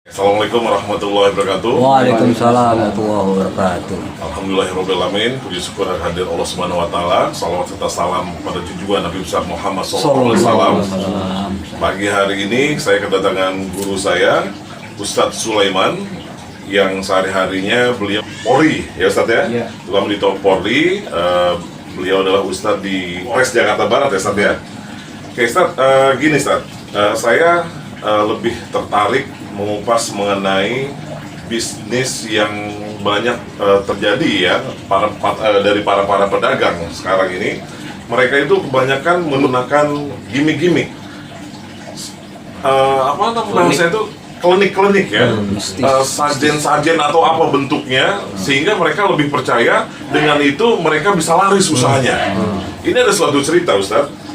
Assalamualaikum warahmatullahi wabarakatuh. Waalaikumsalam warahmatullahi wabarakatuh. Alhamdulillahirobbilalamin. Puji syukur hadir Allah Subhanahu Wa Taala. Salawat serta salam kepada junjungan Nabi besar Muhammad SAW. Pagi hari ini saya kedatangan guru saya, Ustadz Sulaiman, yang sehari-harinya beliau Polri, ya Ustadz ya. Dalam di Polri, beliau adalah Ustadz di Polres Jakarta Barat ya Ustadz ya. Oke Ustadz, gini Ustadz, saya lebih tertarik mengupas mengenai bisnis yang banyak terjadi ya dari para pedagang sekarang ini. Mereka itu kebanyakan menggunakan gimmick-gimmick, apa namanya itu, klinik-klinik ya, sajen-sajen atau apa bentuknya, sehingga mereka lebih percaya dengan itu mereka bisa laris usahanya. Ini ada suatu cerita Ustadz.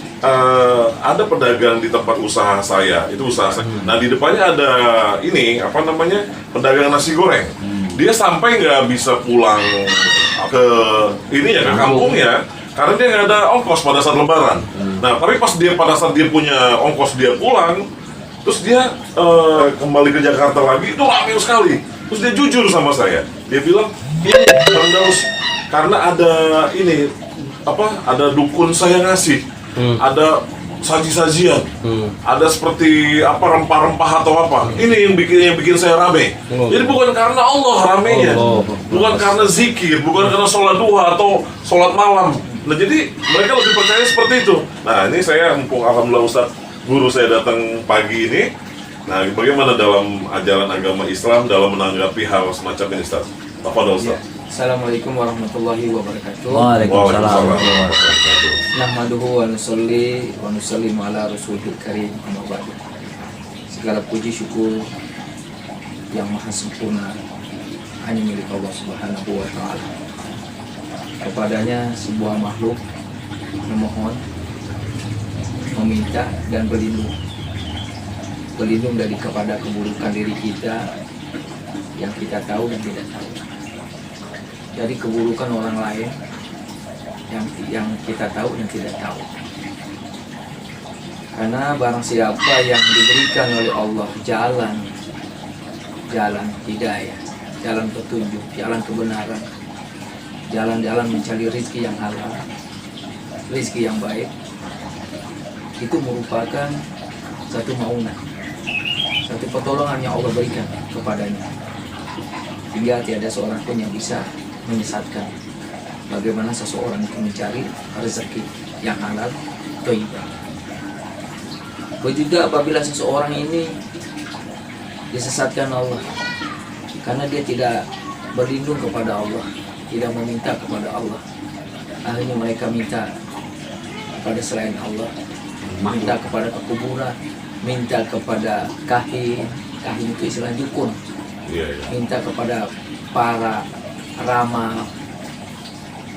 Ada pedagang di tempat usaha saya, itu usaha saya. Nah di depannya ada ini apa namanya, pedagang nasi goreng. Dia sampai nggak bisa pulang ke ini ya, ke kampungnya, karena dia nggak ada ongkos pada saat Lebaran. Nah tapi pada saat dia punya ongkos dia pulang, terus dia kembali ke Jakarta lagi, itu ramai sekali. Terus dia jujur sama saya, dia bilang, Bang Daus, karena ada ini apa, ada dukun saya ngasih. Ada saji-sajian, ada seperti apa rempah-rempah atau apa. Ini yang bikin saya rame. Jadi bukan karena Allah ramenya, bukan karena zikir, bukan karena sholat duha atau sholat malam. Nah jadi mereka lebih percaya seperti itu. Nah ini saya mumpung alhamdulillah Ustadz guru saya datang pagi ini. Nah bagaimana dalam ajaran agama Islam dalam menanggapi hal semacam ini Ustadz? Tafadhol Ustadz. Assalamualaikum warahmatullahi wabarakatuh. Waalaikumsalam warahmatullahi wabarakatuh. Nahmaduhu wa nusalli wa nusallimu ala rasulil karim, amma ba'du. Segala puji syukur yang maha sempurna hanya milik Allah Subhanahu wa taala. Kepadanya sebuah makhluk memohon, meminta dan berlindung dari kepada keburukan diri kita yang kita tahu dan tidak tahu, dari keburukan orang lain yang kita tahu dan tidak tahu. Karena barang siapa yang diberikan oleh Allah jalan hidayah, jalan petunjuk, jalan kebenaran, jalan mencari rezeki yang halal, rezeki yang baik, itu merupakan satu maunan, satu pertolongan yang Allah berikan kepadanya, hingga tiada seorang pun yang bisa menyesatkan bagaimana seseorang itu mencari rezeki yang halal, thayyibah. Begitu apabila seseorang ini disesatkan Allah karena dia tidak berlindung kepada Allah, tidak meminta kepada Allah, akhirnya mereka minta kepada selain Allah, minta kepada kuburan, minta kepada kahin itu istilah dukun, minta kepada para ramal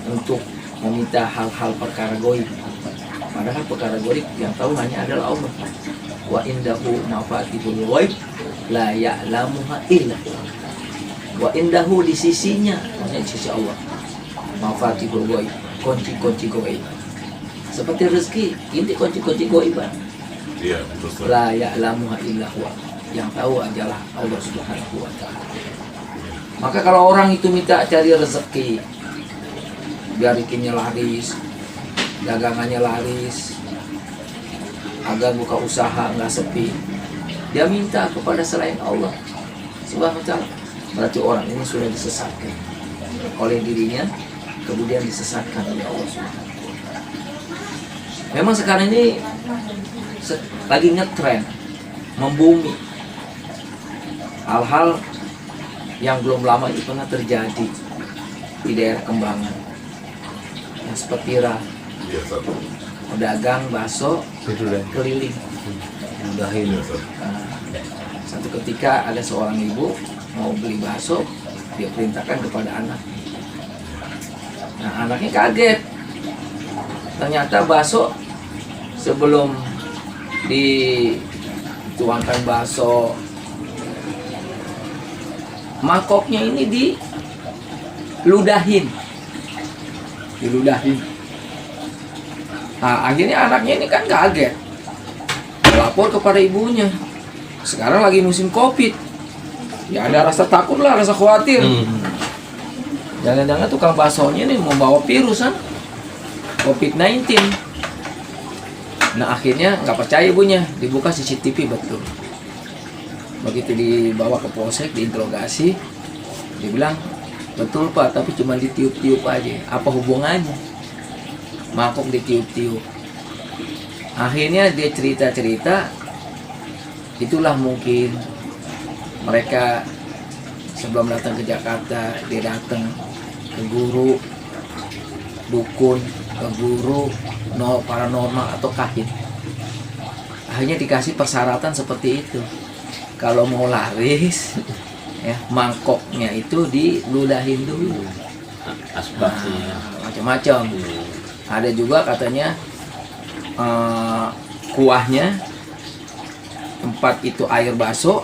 untuk meminta hal-hal perkara goib. Padahal perkara goib yang tahu hanya adalah Allah. Wa indahu mafatihul ghaib la ya'lamuha illa Allah. Wa indahu di sisinya, maksudnya di sisi Allah, mafatihul ghaib, kunci-kunci goib. Seperti rezeki, ini kunci-kunci goiban. Iya, betul. La ya'lamuha illa Allah. Yang tahu adalah Allah Subhanahu wa taala. Maka kalau orang itu minta cari rezeki, biar bikinnya laris, dagangannya laris, agar buka usaha nggak sepi, dia minta kepada selain Allah Subhanahu wa taala, berarti orang ini sudah disesatkan oleh dirinya, kemudian disesatkan oleh Allah Subhanahu wa taala. Memang sekarang ini lagi ngetren, membumi hal-hal yang belum lama itu pernah terjadi di daerah Kembangan, yang seperti pedagang bakso keliling. Satu ketika ada seorang ibu mau beli bakso, dia perintahkan kepada anak. Nah anaknya kaget, ternyata bakso sebelum dituangkan bakso, mangkoknya ini diludahin. Nah akhirnya anaknya ini kan kaget, lapor kepada ibunya. Sekarang lagi musim Covid, Ya ada rasa takut lah, rasa khawatir. Jangan-jangan tukang baksonya nih membawa virus kan, COVID-19. Nah akhirnya nggak percaya ibunya, dibuka CCTV betul. Begitu dibawa ke polsek, diinterogasi, dibilang betul Pak, tapi cuma ditiup-tiup aja. Apa hubungannya? Mangkok ditiup-tiup. Akhirnya dia cerita-cerita, itulah mungkin mereka sebelum datang ke Jakarta, dia datang ke guru, dukun, ke guru, paranormal atau kahin. Akhirnya dikasih persyaratan seperti itu. Kalau mau laris, ya mangkoknya itu diludahin dulu. Asbaknya. Macam-macam. Ada juga katanya kuahnya, tempat itu air bakso,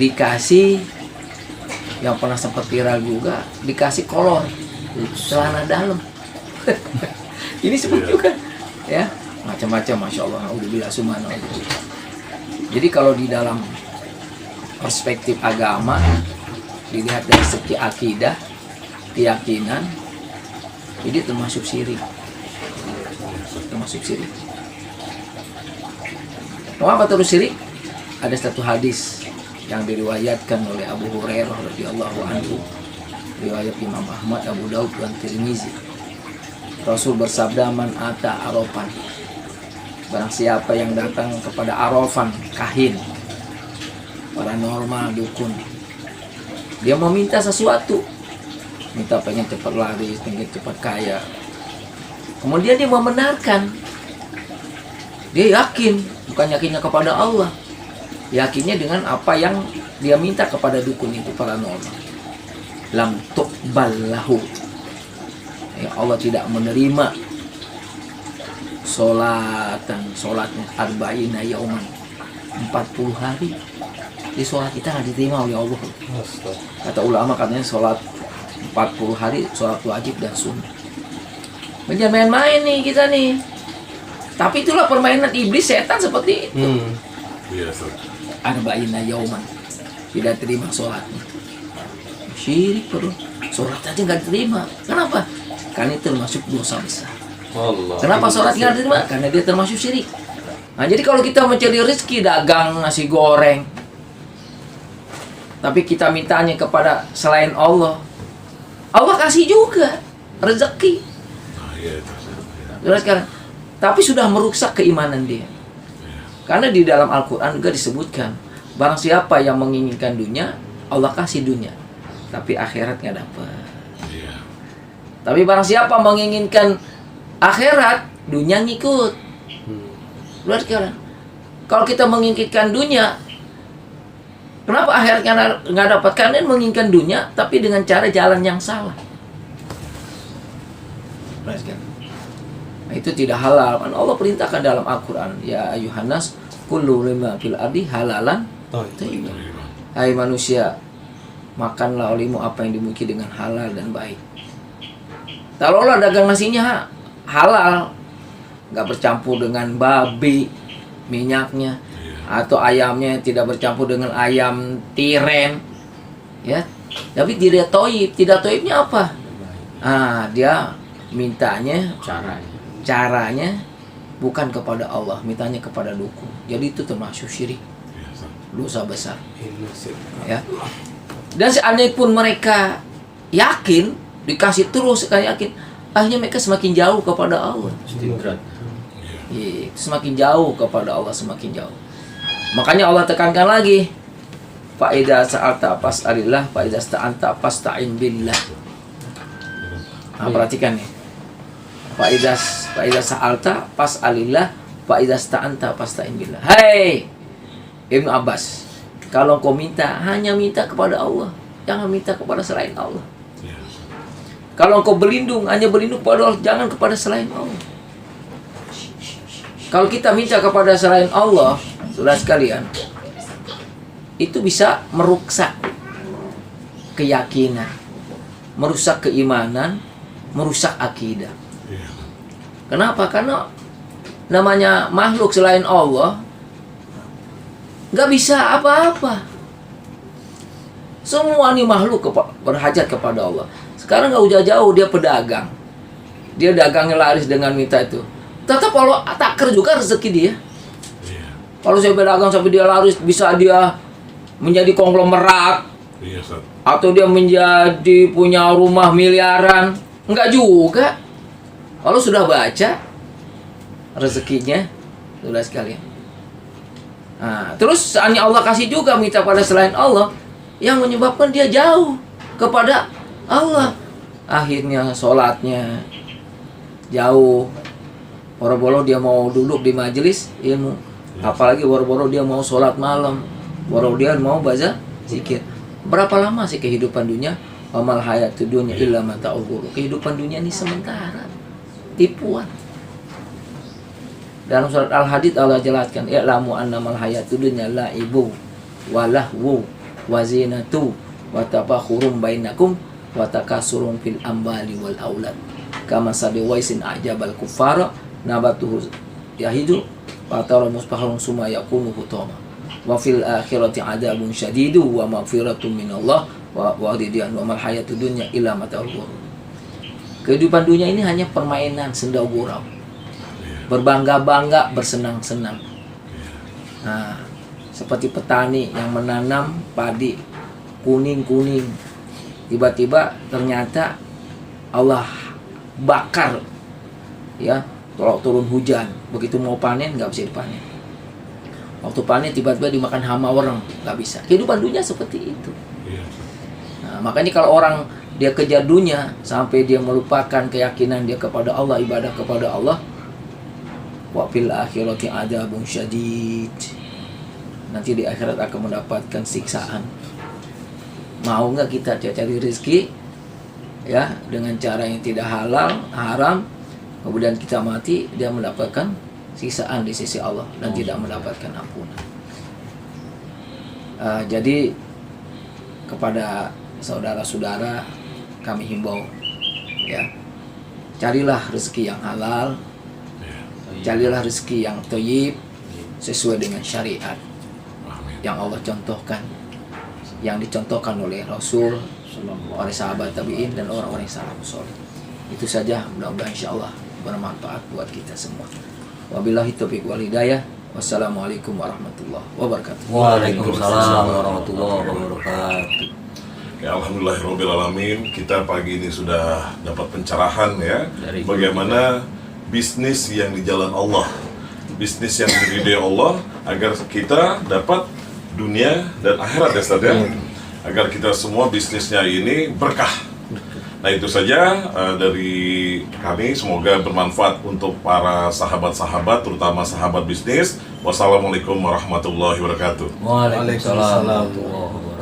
dikasih, yang pernah sempat viral juga, dikasih kolor celana dalam. Ini sebut juga, ya macam-macam, masya Allah. Alhamdulillah, subhanallah. Jadi kalau di dalam perspektif agama, dilihat dari segi akidah, keyakinan, ini termasuk syirik. Termasuk syirik. Mengapa terus syirik? Ada satu hadis yang diriwayatkan oleh Abu Hurairah radhiyallahu anhu, riwayat Imam Ahmad, Abu Daud dan Tirmizi. Rasul bersabda, "Man ata arafan." Barang siapa yang datang kepada arafan, kahin, paranormal, dukun, dia mau minta sesuatu, minta pengen cepat laris, pengen cepat kaya, kemudian dia membenarkan, dia yakin, bukan yakinnya kepada Allah, yakinnya dengan apa yang dia minta kepada dukun itu, paranormal, lam tuqbal lahu, ya Allah tidak menerima sholatnya arba'ina yauman, 40 hari. Di sholat kita nggak diterima oleh Allah. Kata ulama katanya sholat 40 hari, sholat wajib dan sunnah. Jangan main-main nih kita nih. Tapi itulah permainan iblis, setan seperti itu. Biasa. Arba'ina yauman, tidak terima sholatnya. Syirik bro. Sholat aja nggak diterima. Kenapa? Karena itu termasuk dosa besar. Allah. Kenapa sholat nggak diterima? Karena dia termasuk syirik. Nah jadi kalau kita mencari rezeki, dagang nasi goreng, tapi kita mintanya kepada selain Allah, Allah kasih juga rezeki. Nah, iya itu. Jelas sekarang. Tapi sudah merusak keimanan dia. Karena di dalam Al-Quran juga disebutkan, barang siapa yang menginginkan dunia, Allah kasih dunia, tapi akhirat nggak dapat. Iya. Tapi barang siapa menginginkan akhirat, dunia ngikut. Lihat sekarang. Kalau kita menginginkan dunia, kenapa akhiratnya nggak dapat? Karena menginginkan dunia, tapi dengan cara jalan yang salah. Lihat sekarang. Nah, itu tidak halal. Allah perintahkan dalam Al-Quran, ya ayuhanas kullu lima fil ardi halalan thayyiban. Hai manusia, makanlah olehmu apa yang dimiliki dengan halal dan baik. Taruhlah dagang nasinya halal, nggak bercampur dengan babi minyaknya, atau ayamnya tidak bercampur dengan ayam tiren, ya. Tapi tidak toib, tidak toibnya apa? Dia mintanya, caranya bukan kepada Allah, mintanya kepada dukun. Jadi itu termasuk syirik, dosa besar. Ya. Dan seandainya pun mereka yakin, dikasih terus sekali yakin, akhirnya mereka semakin jauh kepada Allah. Semakin jauh kepada Allah, semakin jauh. Makanya Allah tekankan lagi, fa idza sa'alta fas'alillah, fa idza sta'anta fasta'in billah. Nah, perhatikan nih. Fa idza sa'alta fas'alillah, fa idza sta'anta fasta'in billah. Hai Ibnu Abbas, kalau kau minta, hanya minta kepada Allah, jangan minta kepada selain Allah. Kalau engkau berlindung, hanya berlindung kepada Allah, jangan kepada selain Allah. Kalau kita minta kepada selain Allah, saudara sekalian, itu bisa merusak keyakinan, merusak keimanan, merusak akidah. Kenapa? Karena namanya makhluk selain Allah nggak bisa apa-apa. Semua nih makhluk berhajat kepada Allah. Sekarang nggak jauh-jauh dia pedagang. Dia dagangnya laris dengan minta itu. Tetap kalau takir juga rezeki dia. Iya. Kalau saya pedagang sampai dia laris, bisa dia menjadi konglomerat. Iya, Ustaz. Atau dia menjadi punya rumah miliaran. Enggak juga. Kalau sudah baca rezekinya, sudah sekalian. Nah, terus seandainya Allah kasih juga minta pada selain Allah, yang menyebabkan dia jauh kepada Allah. Akhirnya sholatnya jauh. Boro-boro dia mau duduk di majelis ilmu. Apalagi boro-boro dia mau sholat malam. Boro dia mau baca zikir. Berapa lama sih kehidupan dunia? Amal hayatud dunya illa mata'ul ghurur. Kehidupan dunia ini sementara, tipuan. Dalam surat Al-Hadid Allah jelaskan, i'lamu annamal hayatud dunya la'ibu wa lahwu wa zinatu wa tafakhurum bainakum wa takasurum fil ambali wal aulad. Kama sadi waisin a'jabal kuffara nabatuhu yahidu wa tara musbaharun summa yakunu hutama. Wa fil akhirati adabun syadidu wa maghfiratun minallah wa ridwan wa mal hayatud dunya illa mata'ul ghurur. Kehidupan dunia ini hanya permainan senda gurau. Berbangga-bangga, bersenang-senang. Nah, seperti petani yang menanam padi kuning-kuning. Tiba-tiba ternyata Allah bakar, ya, kalau turun hujan, begitu mau panen nggak bisa dipanen. Waktu panen tiba-tiba dimakan hama orang, nggak bisa. Kehidupan dunia seperti itu. Nah, makanya kalau orang dia kejar dunia sampai dia melupakan keyakinan dia kepada Allah, ibadah kepada Allah, wa fil akhirati adzabun syadid. Nanti di akhirat akan mendapatkan siksaan. Mau nggak kita cari rezeki, ya, dengan cara yang tidak halal, haram, kemudian kita mati, dia mendapatkan siksaan di sisi Allah dan tidak mendapatkan ampunan. Jadi kepada saudara-saudara kami himbau, ya, carilah rezeki yang halal, carilah rezeki yang thayyib sesuai dengan syariat yang Allah contohkan, yang dicontohkan oleh Rasul, oleh sahabat tabi'in dan orang-orang yang salafus saleh. Itu saja, mudah-mudahan insyaallah bermanfaat buat kita semua. Wabillahi taufiq wal hidayah. Wassalamualaikum warahmatullahi wabarakatuh. Waalaikumsalam warahmatullahi wabarakatuh. Ya, alhamdulillahirabbil alamin. Kita pagi ini sudah dapat pencerahan, ya, Dari bagaimana bisnis yang di jalan Allah, bisnis yang diridhai Allah, agar kita dapat dunia dan akhirat, ya Ustaz, ya. Agar kita semua bisnisnya ini berkah. Nah, itu saja dari kami, semoga bermanfaat untuk para sahabat-sahabat, terutama sahabat bisnis. Wassalamualaikum warahmatullahi wabarakatuh. Waalaikumsalam warahmatullahi wabarakatuh.